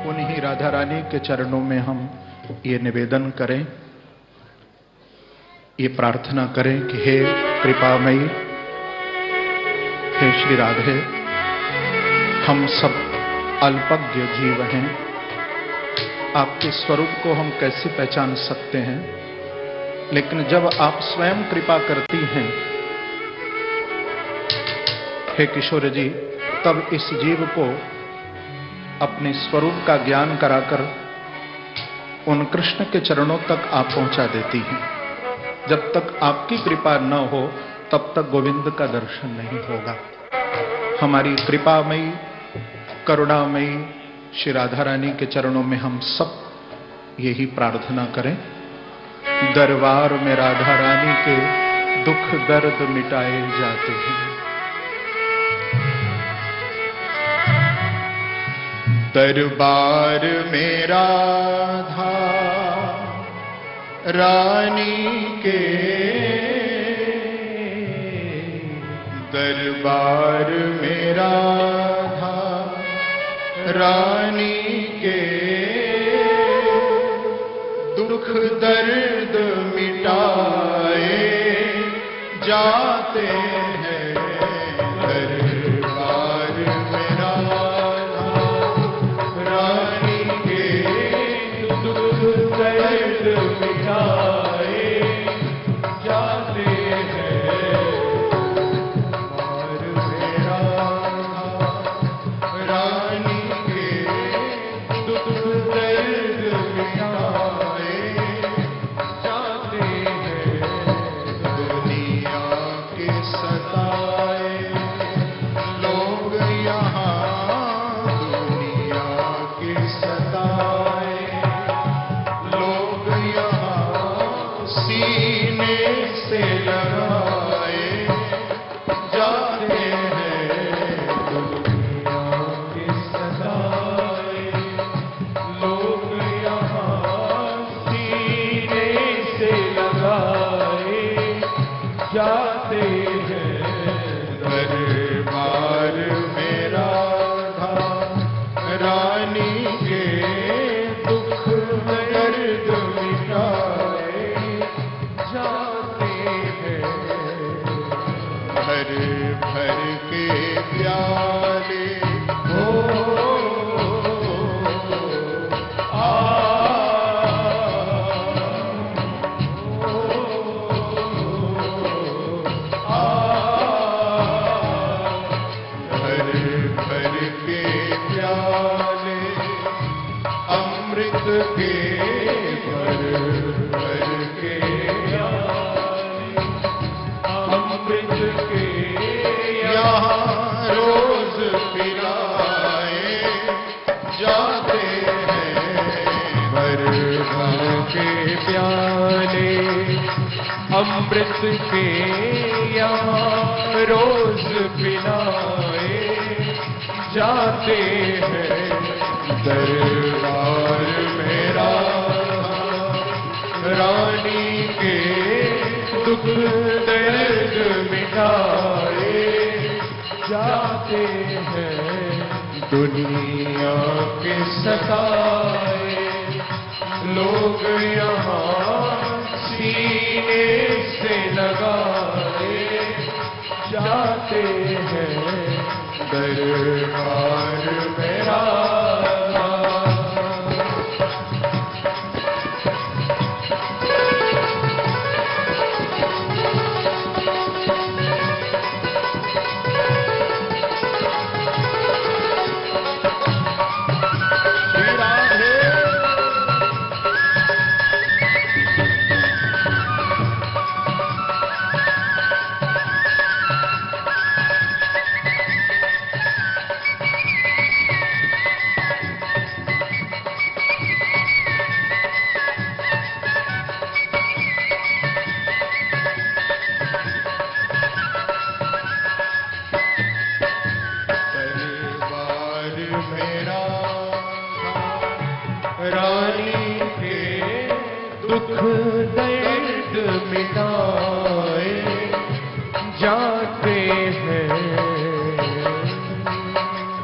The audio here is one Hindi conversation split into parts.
उन्हीं राधा रानी के चरणों में हम ये निवेदन करें, ये प्रार्थना करें कि हे कृपामयी, हे श्री राधे, हम सब अल्पज्ञ जीव हैं, आपके स्वरूप को हम कैसे पहचान सकते हैं, लेकिन जब आप स्वयं कृपा करती हैं हे किशोर जी, तब इस जीव को अपने स्वरूप का ज्ञान कराकर उन कृष्ण के चरणों तक आप पहुंचा देती हैं। जब तक आपकी कृपा न हो तब तक गोविंद का दर्शन नहीं होगा। हमारी कृपामयी करुणामयी श्री राधा रानी के चरणों में हम सब यही प्रार्थना करें, दरबार में राधा रानी के दुख दर्द मिटाए जाते हैं। दरबार में राधा रानी के, दरबार में राधा रानी के दुख दर्द मिटाए जाते हैं। अमृत के यहाँ रोज पिलाए जाते हैं। दरबार में रानी के दुख दर्द मिटाए जाते हैं। दुनिया के सताए लोग यहाँ सीने से लगाए जाते हैं। दरबार में राधा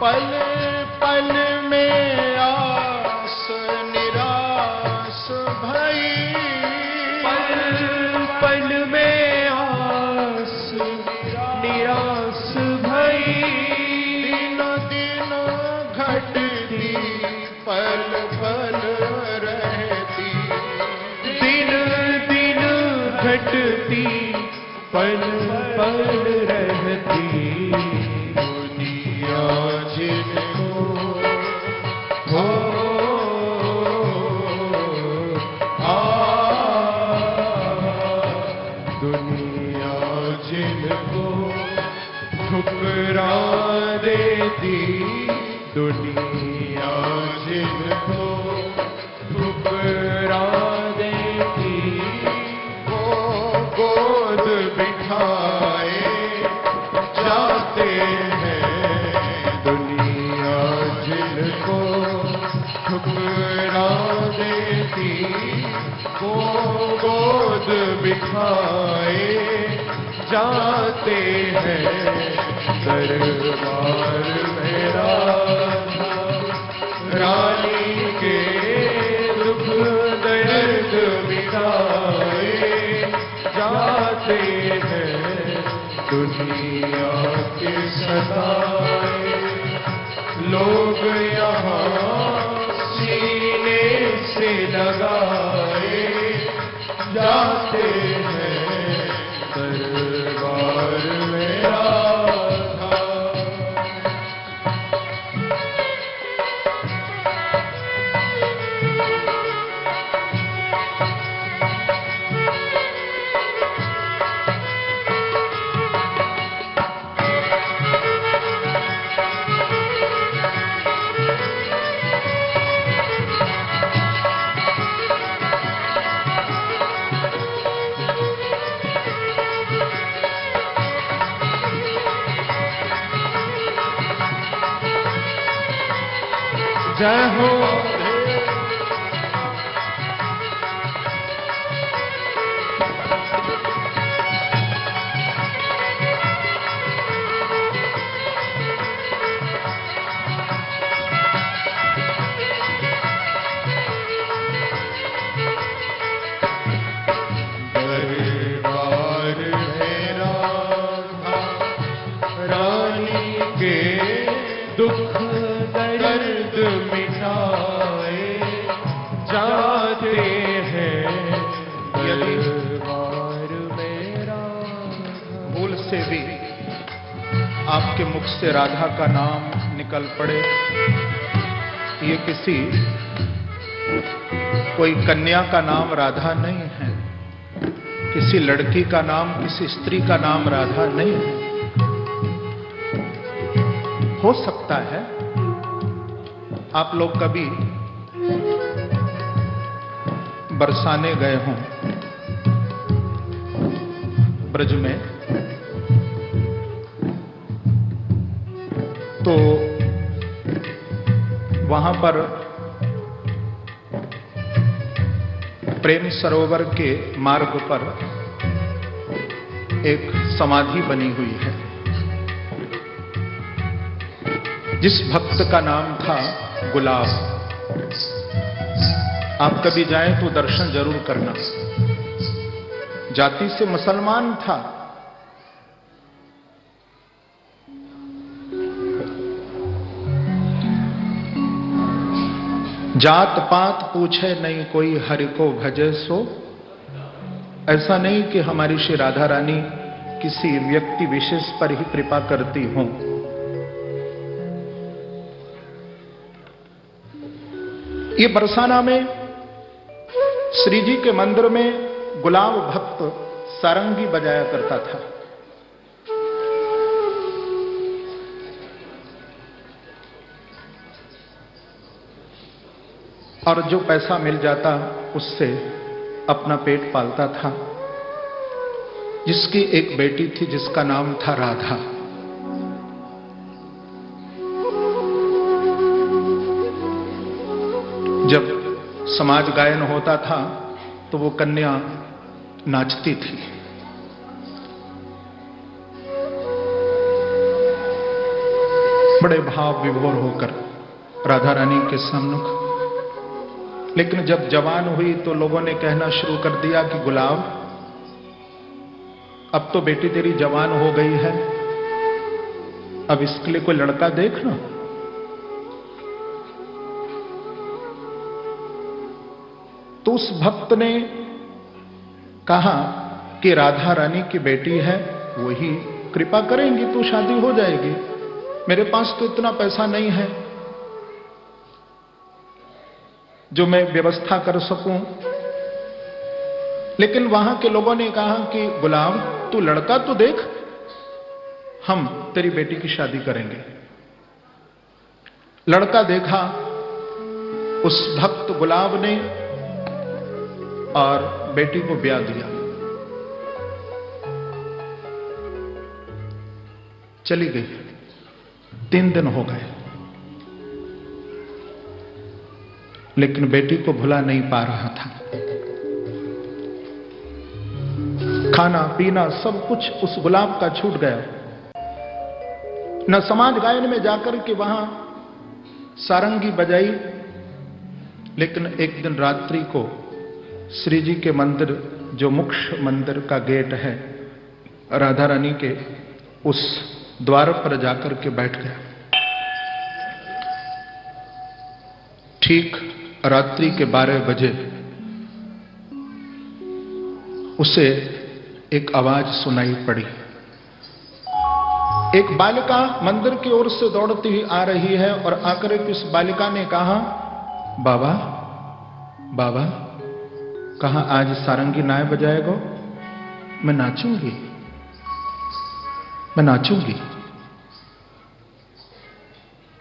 पल पल में आ पल पल रहती, दिन दिन घटती पल पल रहती, दुनिया जिनको हो दुनिया जिनको ठुकरा देती, दुनिया जिनको ठुकरा देती, वो गोद बिठाए जाते हैं, दुनिया जिनको ठुकरा देती, वो गोद बिठाए जाते हैं, दरबार मेरा रानी के दुख दर्द मिटाए जाते हैं, दुनिया के सताए लोग यहाँ सीने से लगाए जाते हैं, दरबार मेरा था। जय हो दरबार मेरा रानी के दुख दर्द मिटाए जाते हैं, दरबार मेरा। भूल से भी आपके मुख से राधा का नाम निकल पड़े, ये किसी कोई कन्या का नाम राधा नहीं है, किसी लड़की का नाम, किसी स्त्री का नाम राधा नहीं है। हो सकता है आप लोग कभी बरसाने गए हों ब्रज में, तो वहां पर प्रेम सरोवर के मार्ग पर एक समाधि बनी हुई है, जिस भक्त का नाम था गुलाब। आप कभी जाएं तो दर्शन जरूर करना। जाति से मुसलमान था, जात पात पूछे नहीं कोई, हरि को भजे सो। ऐसा नहीं कि हमारी श्री राधा रानी किसी व्यक्ति विशेष पर ही कृपा करती हों। ये बरसाना में श्री जी के मंदिर में गुलाब भक्त सारंगी बजाया करता था। और जो पैसा मिल जाता उससे अपना पेट पालता था। जिसकी एक बेटी थी जिसका नाम था राधा। जब समाज गायन होता था तो वो कन्या नाचती थी। बड़े भाव विभोर होकर राधा रानी के सम्मुख। लेकिन जब जवान हुई तो लोगों ने कहना शुरू कर दिया कि गुलाब, अब तो बेटी तेरी जवान हो गई है, अब इसके लिए कोई लड़का देख ना। तो उस भक्त ने कहा कि राधा रानी की बेटी है, वही कृपा करेंगी तो शादी हो जाएगी, मेरे पास तो इतना पैसा नहीं है जो मैं व्यवस्था कर सकूं। लेकिन वहां के लोगों ने कहा कि गुलाब तू लड़का तो देख, हम तेरी बेटी की शादी करेंगे। लड़का देखा उस भक्त गुलाब ने और बेटी को ब्याह दिया। चली गई, 3 दिन हो गए, लेकिन बेटी को भुला नहीं पा रहा था। खाना पीना सब कुछ उस गुलाब का छूट गया। न समाज गायन में जाकर के वहां सारंगी बजाई, लेकिन एक दिन रात्रि को श्री जी के मंदिर, जो मुख्य मंदिर का गेट है राधा रानी के, उस द्वार पर जाकर के बैठ गया। ठीक रात्रि के 12 बजे उसे एक आवाज सुनाई पड़ी। एक बालिका मंदिर की ओर से दौड़ती हुई आ रही है और आकर के उस बालिका ने कहा, बाबा बाबा, कहा आज सारंगी नाय बजाएगा? मैं नाचूंगी, मैं नाचूंगी।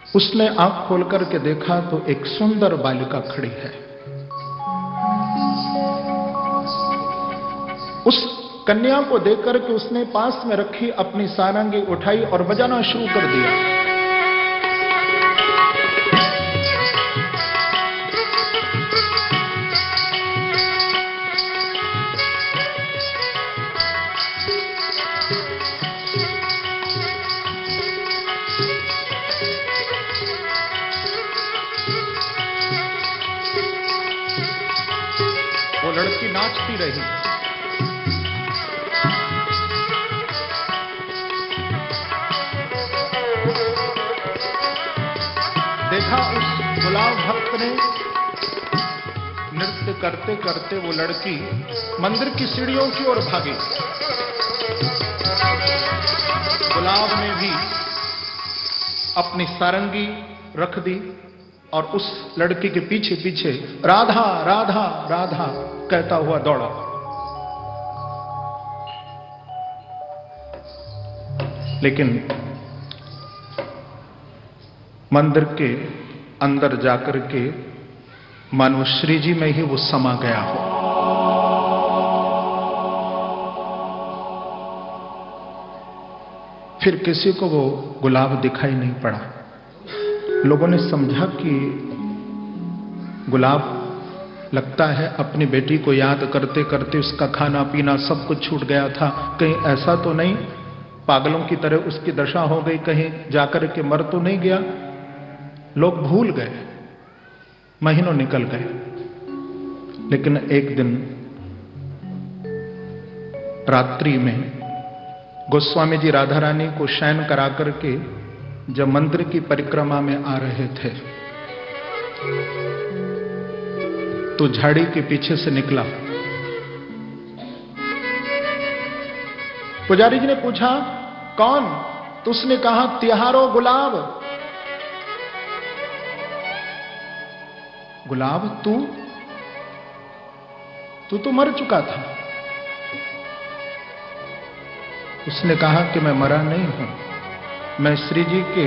उसने आंख खोल करके देखा तो एक सुंदर बालिका खड़ी है। उस कन्या को देखकर के उसने पास में रखी अपनी सारंगी उठाई और बजाना शुरू कर दिया। वो लड़की नाचती रही। देखा उस गुलाब भक्त ने नृत्य करते करते वो लड़की मंदिर की सीढ़ियों की ओर भागी। गुलाब ने भी अपनी सारंगी रख दी और उस लड़की के पीछे पीछे राधा राधा राधा कहता हुआ दौड़ा। लेकिन मंदिर के अंदर जाकर के मानो श्री जी में ही वो समा गया हो। फिर किसी को वो गुलाब दिखाई नहीं पड़ा। लोगों ने समझा कि गुलाब लगता है अपनी बेटी को याद करते करते उसका खाना पीना सब कुछ छूट गया था, कहीं ऐसा तो नहीं पागलों की तरह उसकी दशा हो गई, कहीं जाकर के मर तो नहीं गया। लोग भूल गए, महीनों निकल गए। लेकिन एक दिन रात्रि में गोस्वामी जी राधा रानी को शयन करा करके जब मंदिर की परिक्रमा में आ रहे थे तो झाड़ी के पीछे से निकला। पुजारी जी ने पूछा कौन? तो उसने कहा तिहारो गुलाब। गुलाब तू तो मर चुका था। उसने कहा कि मैं मरा नहीं हूं, मैं श्री जी के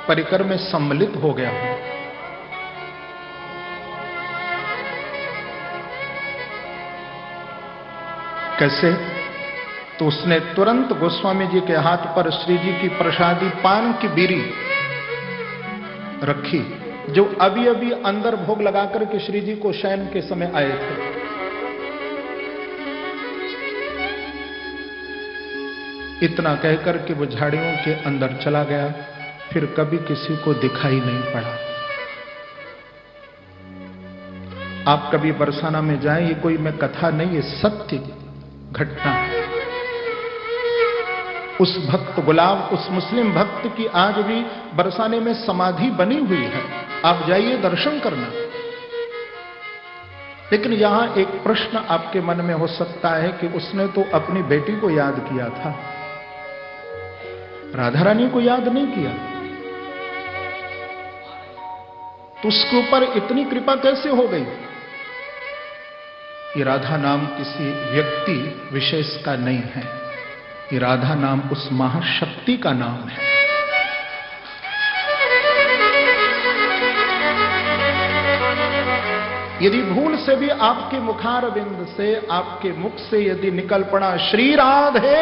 परिकर में सम्मिलित हो गया हूं। कैसे? तो उसने तुरंत गोस्वामी जी के हाथ पर श्री जी की प्रसादी पान की बीड़ी रखी, जो अभी अभी अंदर भोग लगाकर के श्री जी को शयन के समय आए थे। इतना कहकर के वो झाड़ियों के अंदर चला गया, फिर कभी किसी को दिखाई नहीं पड़ा। आप कभी बरसाना में जाएं, ये कोई मैं कथा नहीं, ये सत्य घटना है। उस भक्त गुलाब, उस मुस्लिम भक्त की आज भी बरसाने में समाधि बनी हुई है। आप जाइए दर्शन करना। लेकिन यहां एक प्रश्न आपके मन में हो सकता है कि उसने तो अपनी बेटी को याद किया था, राधा रानी को याद नहीं किया, तो उसके ऊपर इतनी कृपा कैसे हो गई? ये राधा नाम किसी व्यक्ति विशेष का नहीं है, ये राधा नाम उस महाशक्ति का नाम है। यदि भूल से भी आपके मुखार बिंद से, आपके मुख से यदि निकल पड़ा श्री राधे,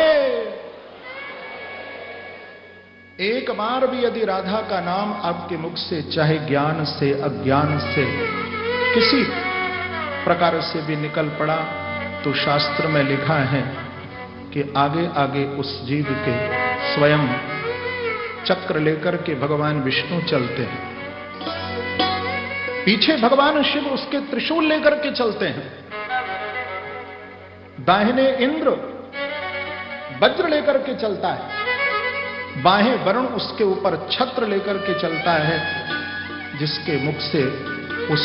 एक बार भी यदि राधा का नाम आपके मुख से, चाहे ज्ञान से अज्ञान से किसी प्रकार से भी निकल पड़ा, तो शास्त्र में लिखा है कि आगे आगे उस जीव के स्वयं चक्र लेकर के भगवान विष्णु चलते हैं, पीछे भगवान शिव उसके त्रिशूल लेकर के चलते हैं, दाहिने इंद्र वज्र लेकर के चलता है, बाहें वरुण उसके ऊपर छत्र लेकर के चलता है, जिसके मुख से उस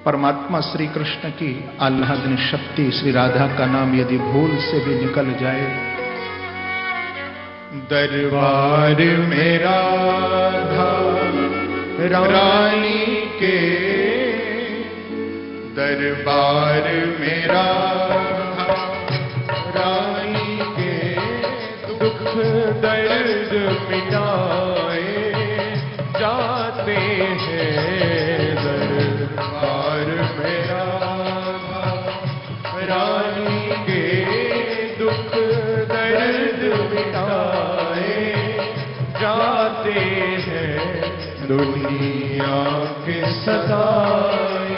परमात्मा श्री कृष्ण की आह्लादनी शक्ति श्री राधा का नाम यदि भूल से भी निकल जाए, दरबार में राधा रानी के, दरबार में राधा रानी के, दुख दर्द मिटाए जाते हैं। दरबार में राधा रानी के, दुख दर्द मिटाए जाते हैं। दुनिया के सताए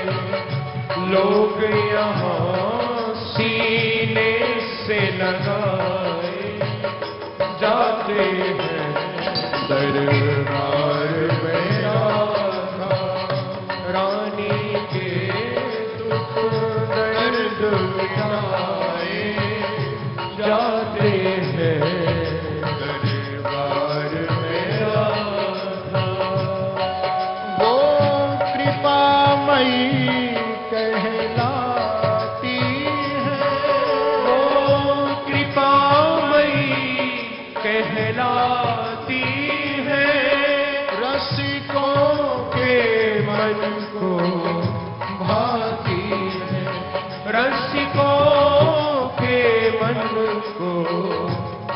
लोग यहाँ सीने से लगाए जाते हैं। दरबार में राधा रानी के, दुख दर्द मिटाए जाते हैं। दरबार में राधा वो कृपामयी कहलाती है, वो कृपामयी कहलाती है। रसिकों के मन को भाती है, रसिकों के मन को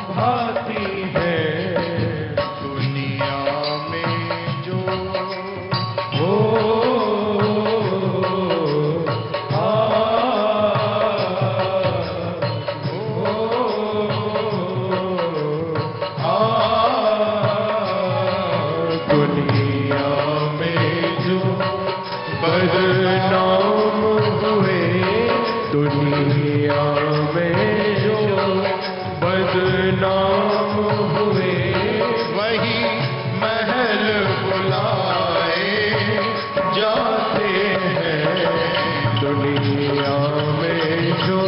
भाती है। दुनिया में जो दुनिया में जो बदनाम हुए, दुनिया में जो बदनाम हुए, वही महल बुलाए जाते हैं। दुनिया में जो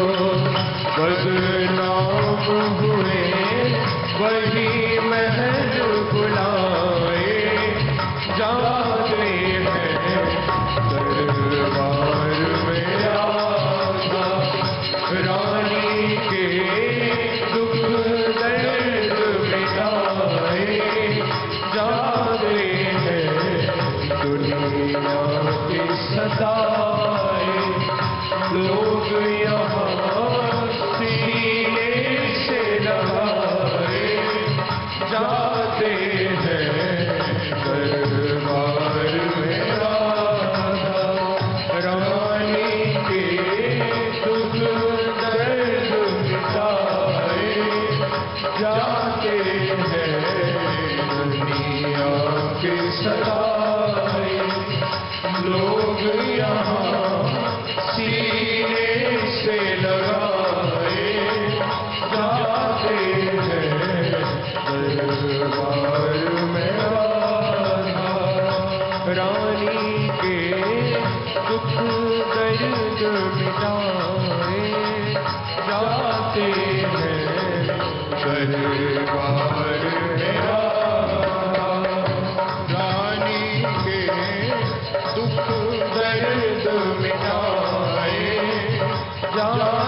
बदनाम हुए, वही महल बुलाए जाते हैं। दरबार में राधा रानी के, दुख दर्द मिटाए जाते हैं। दुनिया के सताए लोग यहाँ सीने से लगाए जाते हैं। दरबार में राधा रानी के, दुख दर्द मिटाए जाते हैं। दुनिया के सताए लोग यहाँ सीने से लगाए जाते हैं। दरबार में राधा रानी के, दुख दर्द मिटाए जाते हैं। दरबार में राधा रानी के, दुख दर्द जाते